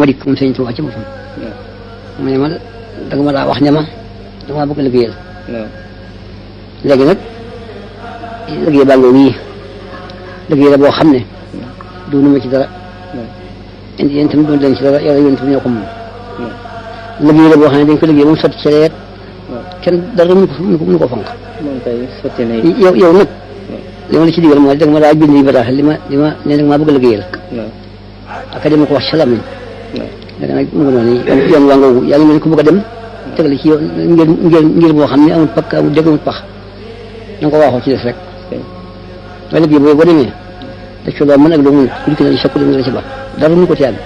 ma dikk moom sëñ Tuubaa ci boppam mu ne ma danga ma daa wax ne ma dama bëgg liggéeyal léegi nag liggéey baa ngoo wii liggéey la boo xam ne duunu ma ci dara yéen itam duunu leen ci dara yàlla yéen itam ñoo ko moom liggéey la boo xam ne dañ ko liggéey moom sotti ci leet kenn dara mënu ko fonk yow nag li ma la ci digal mooy danga ma daa bind yi bataaxal li ma ne nag maa bëgg liggéeyal ak dama ko wax ci làmmiñ léegi nag mu ngi noonu yoon waa ngoogu yaa ngi mel ni ku bëgg a dem tegal ci yoon ngir boo xam ne amul pakk amul dégg amul pax na nga ko waaxoo ci des rek waaye liggéey boobu boo demee da ci loo mën ak loo mën ku dikk na sokk dem nga la ci baax dara mënu ko ci àgg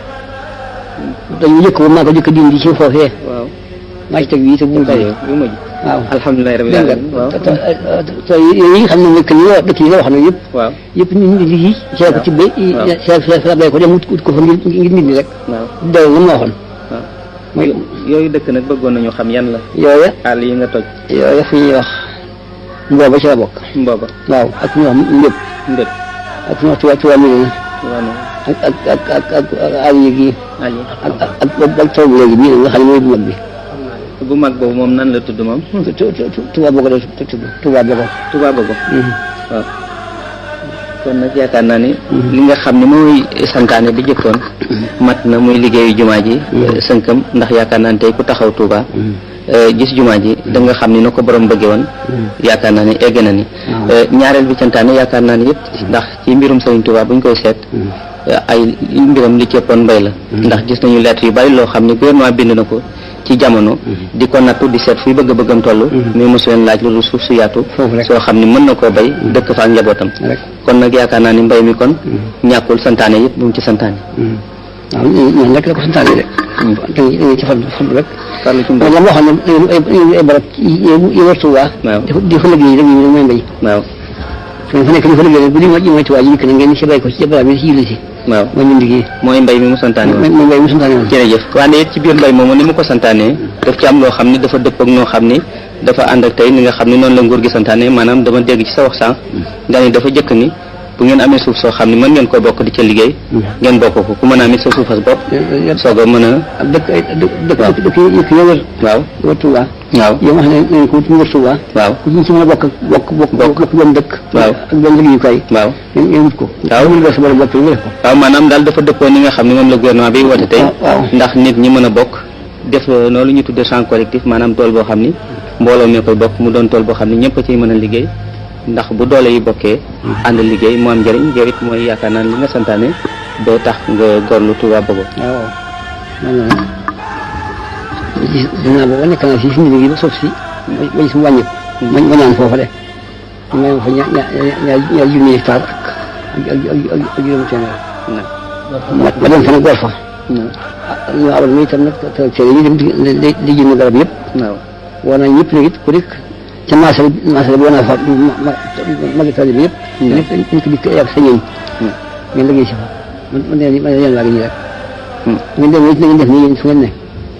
dañu jëkk ba maa ko jëkk dindi ci foofee maa ci teg bii te bu mujj waaw alhamdulilah rabbil alamin te yi xam ne nekk ni dëkk yi nga wax ne yëpp yëpp nit ñi lii see ko ci bay see bay ko dem wut ko fa ngir nit ñi rek daw la ma waxoon mooy yooyu dëkk nag bëggoon nañu xam yan la yooya àll yi nga toj yooya fu ñuy wax mbooba ci la bokk mbooba waaw ak ñu wax ndëpp ak ñu wax tuwa mi ak àll yi gii ak taw bi léegi bii nga xam ne mooy bu mag bi bu mag boobu moom nan la tudd moom Touba Bogo la tudd Touba Bogo waaw kon nag yaakaar naa ni li nga xam ne mooy santaane bi jëkkoon mat na muy liggéeyu jumaa ji sënkam ndax yaakaar naa ni tey ku taxaw Touba gis jumaa ji da nga xam ni na ko borom bëgge woon yaakaar naa ni egg na ni ñaareel bi santaane yaakaar naa ni it ndax ci mbirum Sëriñ Touba buñ koy seet ay mbiram li cëppoon mbay la ndax gis nañu lettre yu bari loo xam ne gouvernement bind na ko ci jamono di ko nattu di seet fuy bëgg-bëggam toll mais mosu leen laaj loolu suuf su yaatu soo xam ne mën na koo bay dëkk fa ak njabootam kon nag yaakaar naa ni mbay mi kon ñàkkul santaane yëpp bu mu ci santaane waaw ñoom nekk la ko santaane de dañuy ci fadlu rek la moo xam ne ay barab yi war Tuubaa di fa liggéey rek ñu mooy mbay waaw fa nekk di fa liggéey bu li mooy Tuubaa ji na ngeen si bay ko ci barab yi si yilli si waaw mooy ñu liggéey mooy mbay mi mu santaane woon mooy mbay mi mu santaane woon jërëjëf wante it ci biir mbay moomu ni mu ko santaane daf ci am loo xam ne dafa dëpp ak noo xam ni dafa ànd ak tey ni nga xam ne noonu la nguur gi santaane maanaam dama dégg ci sa wax sànq nga ni dafa jëkk ni bu ngeen amee suuf soo xam ne mën ngeen ko bokk di ca liggéey ngeen bokk ko ku mën a amit sa suufas bopp soog a mën a dëkk yi wër waaw wër Tuubaa waaw yow wax ne nañ ko wut ñu wër Tuubaa waaw ku ci mën a bokk benn dëkk waaw ak benn liggéeyukaay waaw ngeen wut ko waaw mën nga sa bopp nga def ko waaw maanaam daal dafa dëppoo ni nga xam ne moom la gouvernement bi woote tey ndax nit ñi mën a bokk def noonu ñu tuddee champ collectif maanaam tool boo xam ni mbooloo mee koy bokk mu doon tool boo xam ne ñëpp a ciy mën a liggéey ndax bu doole yi bokkee ànd liggéey mu am njëriñ yow it mooy yaakaar naa li nga santaane doo tax nga gorlu Touba Bogo dinaa booba nekk naa fii fi mu liggéey ba suuf si ba gis mu wàññi ma ñaan foofa de may ma fa ñaar junni hectare ak juróomi téeméer ma dem fa nag gor fa ñu abal ma itam nag tracteur yi dem di jënd garab yëpp woo naa ñëpp nag it ku dikk ca marché bi woo naa fa magi tool bi yëpp ñëpp ñu ko dikk ak sa ñëñ ngeen liggéey si fa man yéen waa gi nii rek ngeen dem it na ngeen def nii yéen fu ngeen ne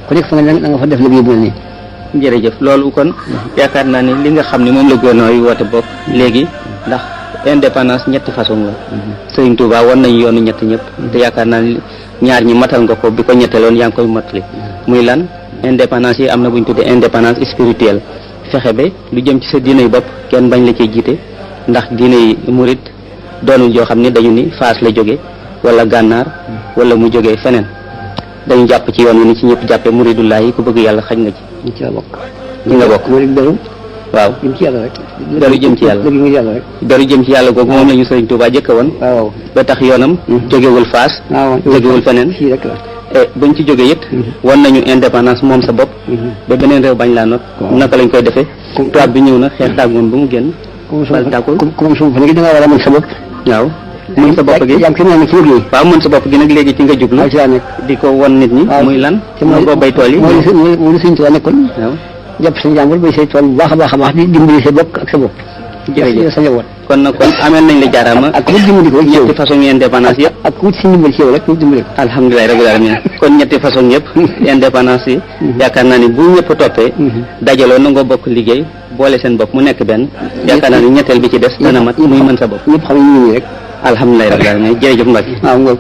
ku nekk fa nga fa def liggéey bu mel nii jërëjëf loolu kon yaakaar naa ni li nga xam ne moom la gouvernement yi woote bokk léegi ndax indépendance ñetti façon la Sëriñ Touba wan nañu yoonu ñett ñëpp te yaakaar naa ni ñaar ñi matal nga ko bi ko ñetteloon yaa ngi koy mottali muy lan indépendance yi am na bu ñu tuddee indépendance spirituelle fexe ba lu jëm ci sa diine yu bopp kenn bañ la cee jiite ndax diine yi murit doonul joo xam ne dañu ni Faas la jóge wala gànnaar wala mu jógee feneen dañu jàpp ci yoon wi ni ci ñëpp jàppee muridullah yi ku bëgg yàlla xañ nga ci ci la bokk ci nga bokk murid beru waaw jëm ci yàlla rek beru jëm ci yàlla ngir yàlla rek beru jëm ci yàlla googu moom la ñu Sëriñ Touba jëkk woon waaw ba tax yoonam jógewul Faas jógewul feneen fii rek la buñ ci jógee it wan nañu indépendance moom sa bopp ba beneen réew bañ laa not naka lañ koy defee tubaab bi ñëw na xeex daag moom ba mu génn bal tàkkul comme suuf fa léegi da nga war a mën sa bopp waaw mën sa bopp gi yaa ngi ci mën ci liggéey waaw mën sa bopp gi nag léegi ci nga jublu ci laa nekk di ko wan nit ñi muy lan moo ko bay tool yi mooy li Sëriñ Tuubaa nekkoon waaw jàpp sa njàmbur bay say tool bu baax a baax di dimbali sa bokk ak sa bopp jërëjëf sa njaboot kon nag kon ameel nañ la jaaraama ak wut dimbali ko ñetti façon indépendance yëpp ak wut si ndimbal ci yow rek wut dimbali ko alhamdulilah rabbil alamin kon ñetti façon yëpp indépendance yi yaakaar naa ni bu ñëpp toppee dajaloo nangoo bokk liggéey boole seen bopp mu nekk benn yaakaar naa ni ñetteel bi ci des dana mat muy mën sa bopp ñëpp xam ñu ñi rek alhamdulilah rabbil alamin jërëjëf Mbacke waaw ngoog